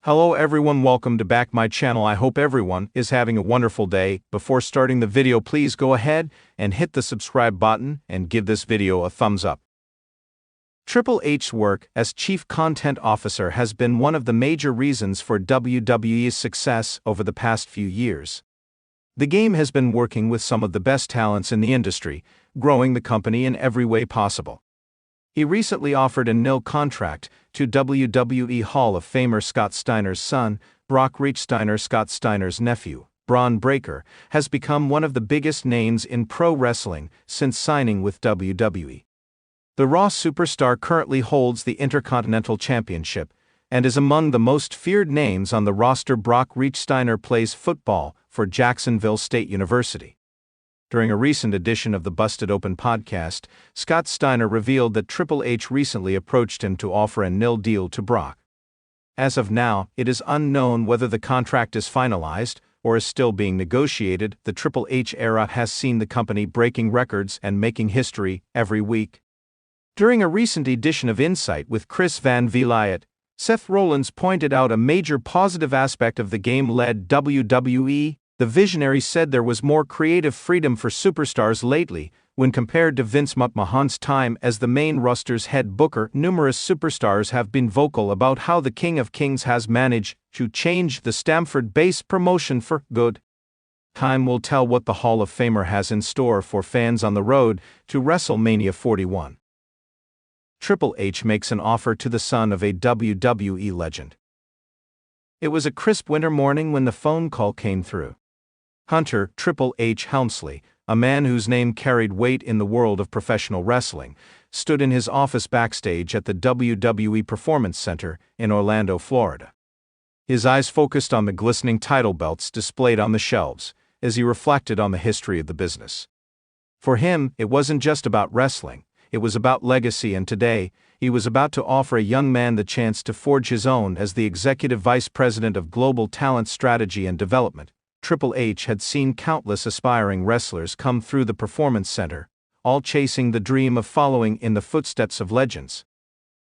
Hello everyone, welcome to back my channel. I hope everyone is having a wonderful day. Before starting the video, please go ahead and hit the subscribe button and give this video a thumbs up. Triple H's work as Chief Content Officer has been one of the major reasons for WWE's success over the past few years. The game has been working with some of the best talents in the industry, growing the company in every way possible. He recently offered a nil contract to WWE Hall of Famer Scott Steiner's son, Brock Reach. Scott Steiner's nephew, Braun Breaker, has become one of the biggest names in pro wrestling since signing with WWE. The Raw superstar currently holds the Intercontinental Championship and is among the most feared names on the roster. Brock Reach Steiner plays football for Jacksonville State University. During a recent edition of the Busted Open podcast, Scott Steiner revealed that Triple H recently approached him to offer a nil deal to Brock. As of now, it is unknown whether the contract is finalized or is still being negotiated. The Triple H era has seen the company breaking records and making history every week. During a recent edition of Insight with Chris Van Vliet, Seth Rollins pointed out a major positive aspect of the game-led WWE. The visionary said there was more creative freedom for superstars lately when compared to Vince McMahon's time as the main roster's head booker. Numerous superstars have been vocal about how the King of Kings has managed to change the Stamford-based promotion for good. Time will tell what the Hall of Famer has in store for fans on the road to WrestleMania 41. Triple H makes an offer to the son of a WWE legend. It was a crisp winter morning when the phone call came through. Hunter Triple H Helmsley, a man whose name carried weight in the world of professional wrestling, stood in his office backstage at the WWE Performance Center in Orlando, Florida. His eyes focused on the glistening title belts displayed on the shelves as he reflected on the history of the business. For him, it wasn't just about wrestling, it was about legacy, and today, he was about to offer a young man the chance to forge his own as the Executive Vice President of Global Talent Strategy and Development. Triple H had seen countless aspiring wrestlers come through the Performance Center, all chasing the dream of following in the footsteps of legends.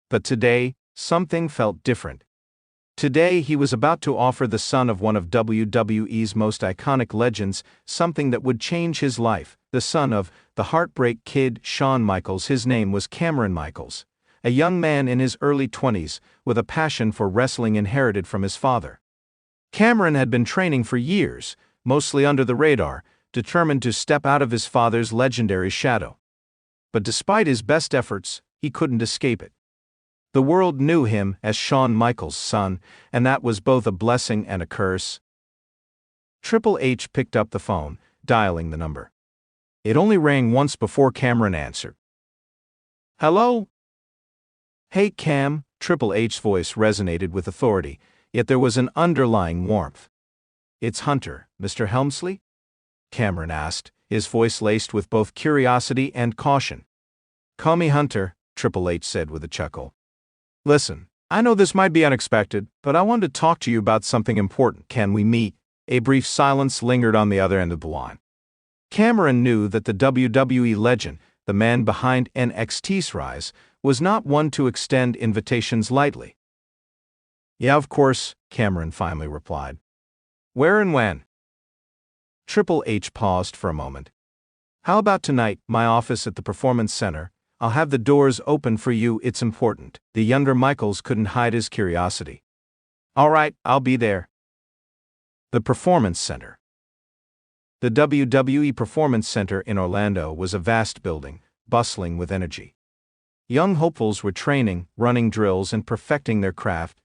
But today, something felt different. Today he was about to offer the son of one of WWE's most iconic legends something that would change his life, the son of the Heartbreak Kid, Shawn Michaels. His name was Cameron Michaels, a young man in his early 20s with a passion for wrestling inherited from his father. Cameron had been training for years, mostly under the radar, determined to step out of his father's legendary shadow. But despite his best efforts, he couldn't escape it. The world knew him as Shawn Michaels' son, and that was both a blessing and a curse. Triple H picked up the phone, dialing the number. It only rang once before Cameron answered. "Hello?" "Hey Cam," Triple H's voice resonated with authority, yet there was an underlying warmth. "It's Hunter, Mr. Helmsley?" Cameron asked, his voice laced with both curiosity and caution. "Call me Hunter," Triple H said with a chuckle. "Listen, I know this might be unexpected, but I wanted to talk to you about something important. Can we meet?" A brief silence lingered on the other end of the line. Cameron knew that the WWE legend, the man behind NXT's rise, was not one to extend invitations lightly. "Yeah, of course," Cameron finally replied. "Where and when?" Triple H paused for a moment. "How about tonight, my office at the Performance Center? I'll have the doors open for you, it's important." The younger Michaels couldn't hide his curiosity. "All right, I'll be there." The Performance Center. The WWE Performance Center in Orlando was a vast building, bustling with energy. Young hopefuls were training, running drills, and perfecting their craft.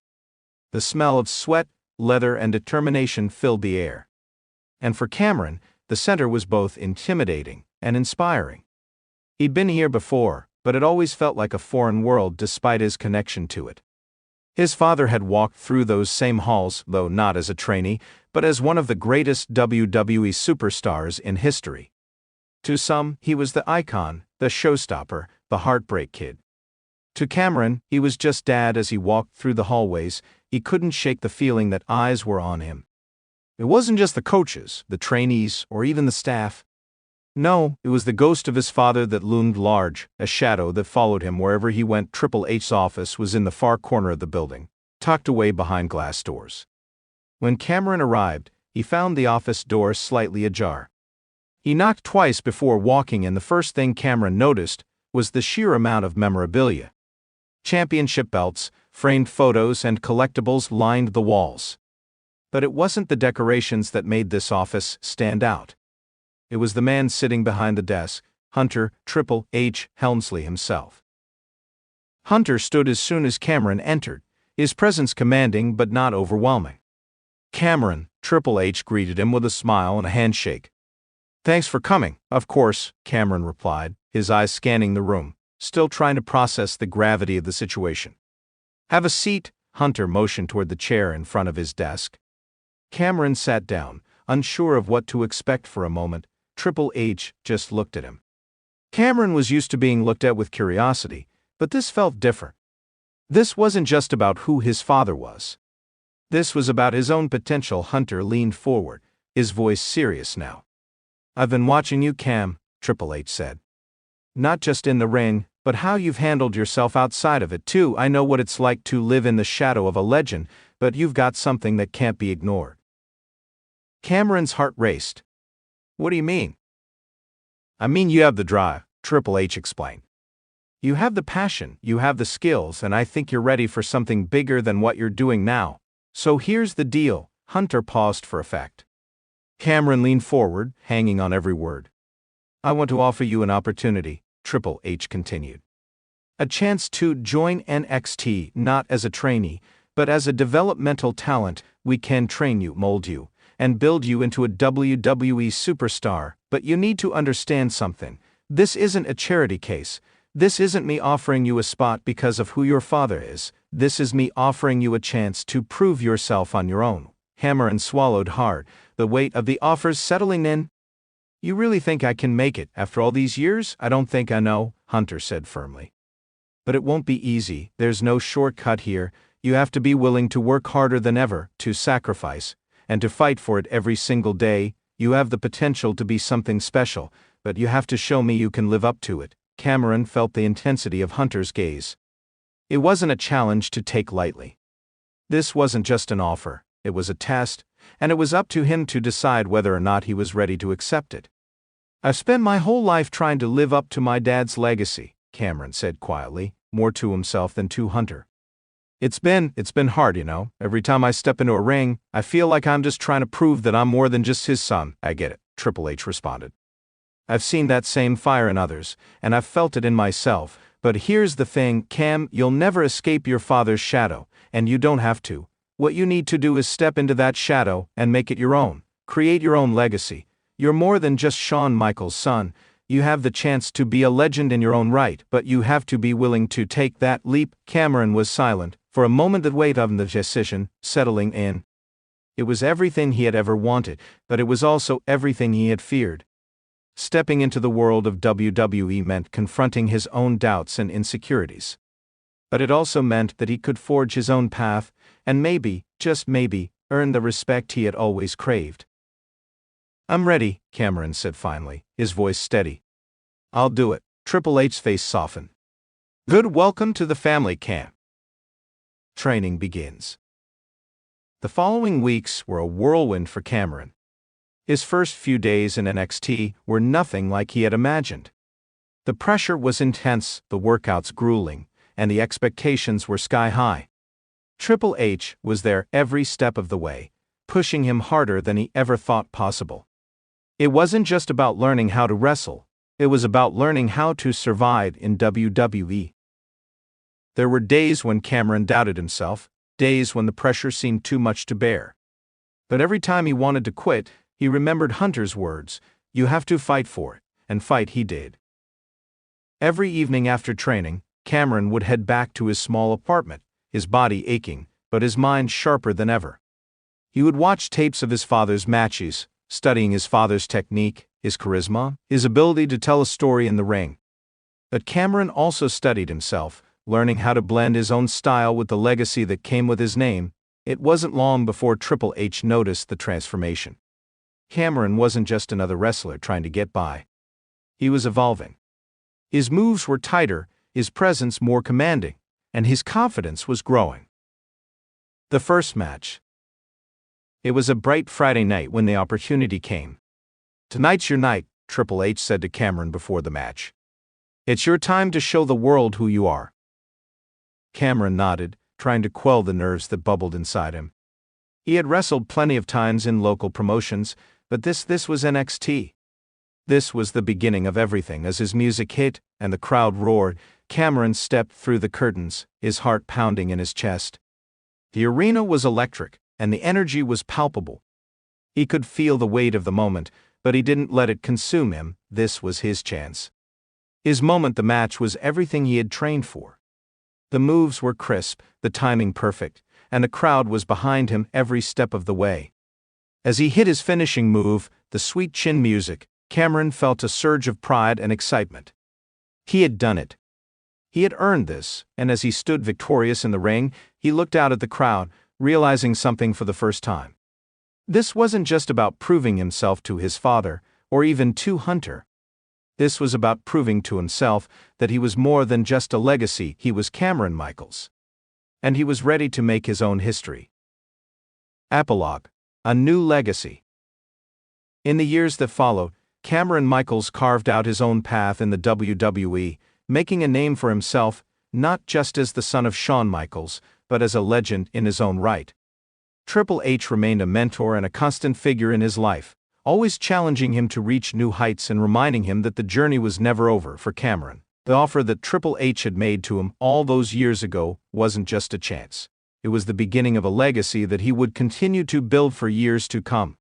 The smell of sweat, leather, and determination filled the air. And for Cameron, the center was both intimidating and inspiring. He'd been here before, but it always felt like a foreign world despite his connection to it. His father had walked through those same halls, though not as a trainee, but as one of the greatest WWE superstars in history. To some, he was the icon, the showstopper, the Heartbreak Kid. To Cameron, he was just Dad. As he walked through the hallways, he couldn't shake the feeling that eyes were on him. It wasn't just the coaches, the trainees, or even the staff. No, it was the ghost of his father that loomed large, a shadow that followed him wherever he went. Triple H's office was in the far corner of the building, tucked away behind glass doors. When Cameron arrived, he found the office door slightly ajar. He knocked twice before walking, and the first thing Cameron noticed was the sheer amount of memorabilia. Championship belts, framed photos, and collectibles lined the walls. But it wasn't the decorations that made this office stand out. It was the man sitting behind the desk, Hunter Triple H Helmsley himself. Hunter stood as soon as Cameron entered, his presence commanding but not overwhelming. Cameron, Triple H greeted him with a smile and a handshake. "Thanks for coming, of course," Cameron replied, his eyes scanning the room, still trying to process the gravity of the situation. "Have a seat," Hunter motioned toward the chair in front of his desk. Cameron sat down, unsure of what to expect for a moment. Triple H just looked at him. Cameron was used to being looked at with curiosity, but this felt different. This wasn't just about who his father was. This was about his own potential. Hunter leaned forward, his voice serious now. "I've been watching you, Cam," Triple H said. "Not just in the ring, but how you've handled yourself outside of it too. I know what it's like to live in the shadow of a legend, but you've got something that can't be ignored." Cameron's heart raced. "What do you mean?" "I mean you have the drive," Triple H explained. "You have the passion, you have the skills, and I think you're ready for something bigger than what you're doing now. So here's the deal." Hunter paused for effect. Cameron leaned forward, hanging on every word. "I want to offer you an opportunity," Triple H continued. "A chance to join NXT, not as a trainee, but as a developmental talent. We can train you, mold you, and build you into a WWE superstar, but you need to understand something. This isn't a charity case. This isn't me offering you a spot because of who your father is. This is me offering you a chance to prove yourself on your own." Cameron swallowed hard, the weight of the offers settling in. "You really think I can make it after all these years?" "I don't think I know," Hunter said firmly. "But it won't be easy. There's no shortcut here. You have to be willing to work harder than ever, to sacrifice, and to fight for it every single day. You have the potential to be something special, but you have to show me you can live up to it." Cameron felt the intensity of Hunter's gaze. It wasn't a challenge to take lightly. This wasn't just an offer, it was a test, and it was up to him to decide whether or not he was ready to accept it. "I've spent my whole life trying to live up to my dad's legacy," Cameron said quietly, more to himself than to Hunter. It's been hard, you know. Every time I step into a ring, I feel like I'm just trying to prove that I'm more than just his son." "I get it," Triple H responded. "I've seen that same fire in others, and I've felt it in myself. But here's the thing, Cam, you'll never escape your father's shadow, and you don't have to. What you need to do is step into that shadow and make it your own. Create your own legacy. You're more than just Shawn Michaels' son. You have the chance to be a legend in your own right, but you have to be willing to take that leap." Cameron was silent. For a moment the weight of the decision settling in. It was everything he had ever wanted, but it was also everything he had feared. Stepping into the world of WWE meant confronting his own doubts and insecurities. But it also meant that he could forge his own path, and maybe, just maybe, earn the respect he had always craved. "I'm ready," Cameron said finally, his voice steady. "I'll do it." Triple H's face softened. "Good, welcome to the family, Cam." Training begins. The following weeks were a whirlwind for Cameron. His first few days in NXT were nothing like he had imagined. The pressure was intense, the workouts grueling, and the expectations were sky high. Triple H was there every step of the way, pushing him harder than he ever thought possible. It wasn't just about learning how to wrestle, it was about learning how to survive in WWE. There were days when Cameron doubted himself, days when the pressure seemed too much to bear. But every time he wanted to quit, he remembered Hunter's words, "You have to fight for it," and fight he did. Every evening after training, Cameron would head back to his small apartment, his body aching, but his mind sharper than ever. He would watch tapes of his father's matches, studying his father's technique, his charisma, his ability to tell a story in the ring. But Cameron also studied himself, learning how to blend his own style with the legacy that came with his name. It wasn't long before Triple H noticed the transformation. Cameron wasn't just another wrestler trying to get by. He was evolving. His moves were tighter, his presence more commanding, and his confidence was growing. The first match. It was a bright Friday night when the opportunity came. "Tonight's your night," Triple H said to Cameron before the match. "It's your time to show the world who you are." Cameron nodded, trying to quell the nerves that bubbled inside him. He had wrestled plenty of times in local promotions, but this was NXT. This was the beginning of everything. As his music hit and the crowd roared, Cameron stepped through the curtains, his heart pounding in his chest. The arena was electric, and the energy was palpable. He could feel the weight of the moment, but he didn't let it consume him. This was his chance. His moment. The match was everything he had trained for. The moves were crisp, the timing perfect, and the crowd was behind him every step of the way. As he hit his finishing move, the sweet chin music, Cameron felt a surge of pride and excitement. He had done it. He had earned this, and as he stood victorious in the ring, he looked out at the crowd, realizing something for the first time. This wasn't just about proving himself to his father, or even to Hunter. This was about proving to himself that he was more than just a legacy. He was Cameron Michaels. And he was ready to make his own history. Epilogue: A New Legacy. In the years that followed, Cameron Michaels carved out his own path in the WWE, making a name for himself, not just as the son of Shawn Michaels, but as a legend in his own right. Triple H remained a mentor and a constant figure in his life, always challenging him to reach new heights and reminding him that the journey was never over for Cameron. The offer that Triple H had made to him all those years ago wasn't just a chance. It was the beginning of a legacy that he would continue to build for years to come.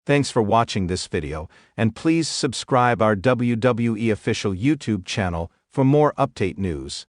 Thanks for watching this video, and please subscribe our WWE official YouTube channel for more update news.